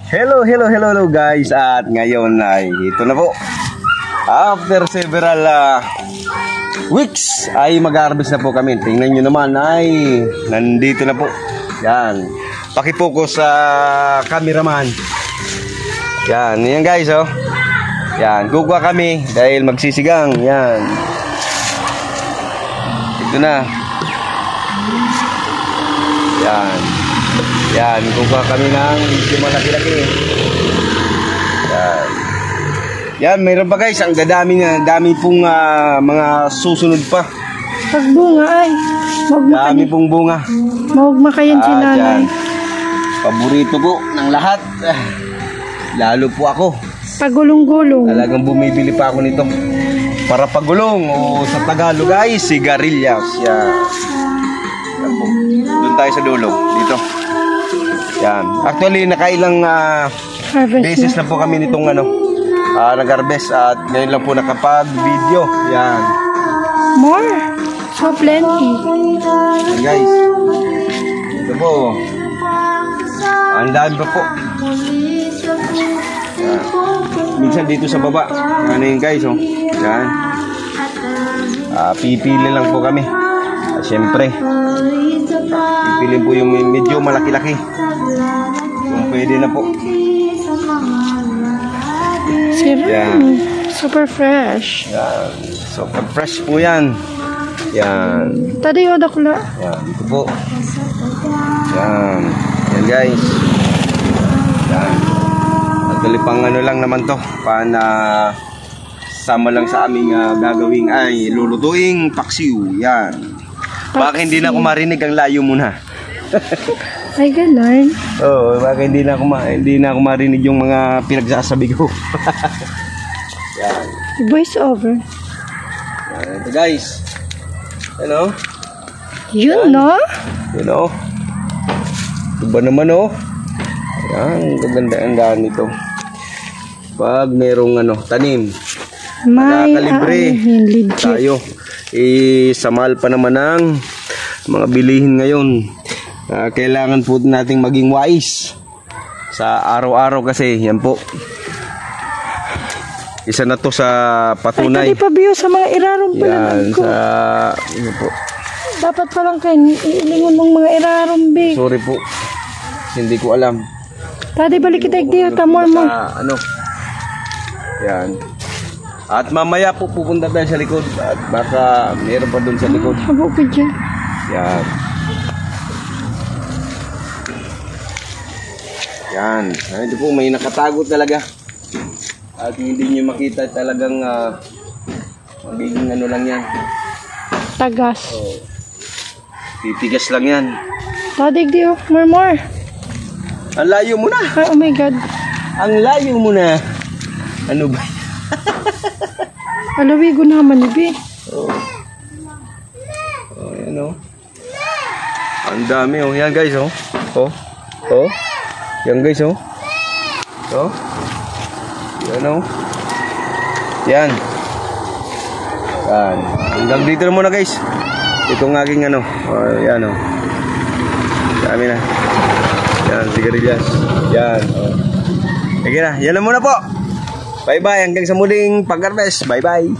Hello guys. At ngayon ay ito na po. After several weeks ay mag-harvest na po kami. Tingnan nyo naman ay nandito na po. Yan. Pakipokus sa cameraman. Yan. Yan guys oh. Yan. Kukuha kami dahil magsisigang. Yan. Ito na. Yan. Yan, kukuha kami ng medyo malaki-laki. Yan. Yan, mayroon pa guys, ang dami pong mga susunod pa. Pagbunga ay. Dami pong bunga. Maugma kayan si nanay. Paborito po ng lahat. Lalo po ako. Pagulong-gulong. Talagang bumibili pa ako nito. Para pagulong o sa Tagalog guys, sigarilyas. Yan. Doon tayo sa dulo, dito. Yan. Actually, nakailang beses na po kami nitong nag-harvest at ngayon lang po nakapag-video. Yan. More. So plenty. Yan guys. Ito po. Ang dami pa po. Yan. Minsan dito sa baba. Ano yun guys oh. Yan. Pipili lang po kami. Siyempre. Pipili po yung medyo malaki-laki. Kung pwede na po. Yan. Super fresh. Yan. Super fresh po yan. Yan. Tadi o dakla. Yan. Dito po. Yan. Yan guys. Yan. Actually pang lang naman to. Sama lang sa aming gagawing ay lulutuing paksiw. Yan. Baka hindi na ako marinig ang layo muna. Ay, ganun. Oo, baka hindi na ako marinig yung mga pinagsasabi ko. Yan. Voice over. Yan, ito guys. Ano? Yun, no? Yun, oh. Ito ba naman, oh? Yan, kagandaan nito. Pag merong tanim. May libre tayo. Sa mahal pa naman ng mga bilihin ngayon. Kailangan po nating maging wise sa araw-araw kasi yan po. Isa na to sa patunay. Ay, kadi pa biyo sa mga irarong pala. Yan, po. Dapat palang kayo ilingon ng mga irarong big. Sorry po. Hindi ko alam. Tadi balik kita igdiyo, tamor mo. Yan. At mamaya po pupunta tayo sa likod at baka meron pa doon sa likod. Habo ko dyan. Yan. Yan. Ito po may nakatago talaga. At hindi nyo makita talagang magiging lang yan. Tagas. Titigas lang yan. Tadi igdiyo, more. Ang layo mo na. Oh my God. Ang layo mo na. Ano ba? Alawigo naman, Ibi. Oh, yan oh. Ang dami oh. Yan guys oh. Oh. Yan guys oh. Oh. Yan oh. Yan. Yan. Hanggang dito na muna guys. Itong aking yan oh. Dami na. Yan, sigarilyas. Yan oh. Sige na. Yan na muna po. Bye-bye. Hanggang sa muling pag-harvest. Bye-bye.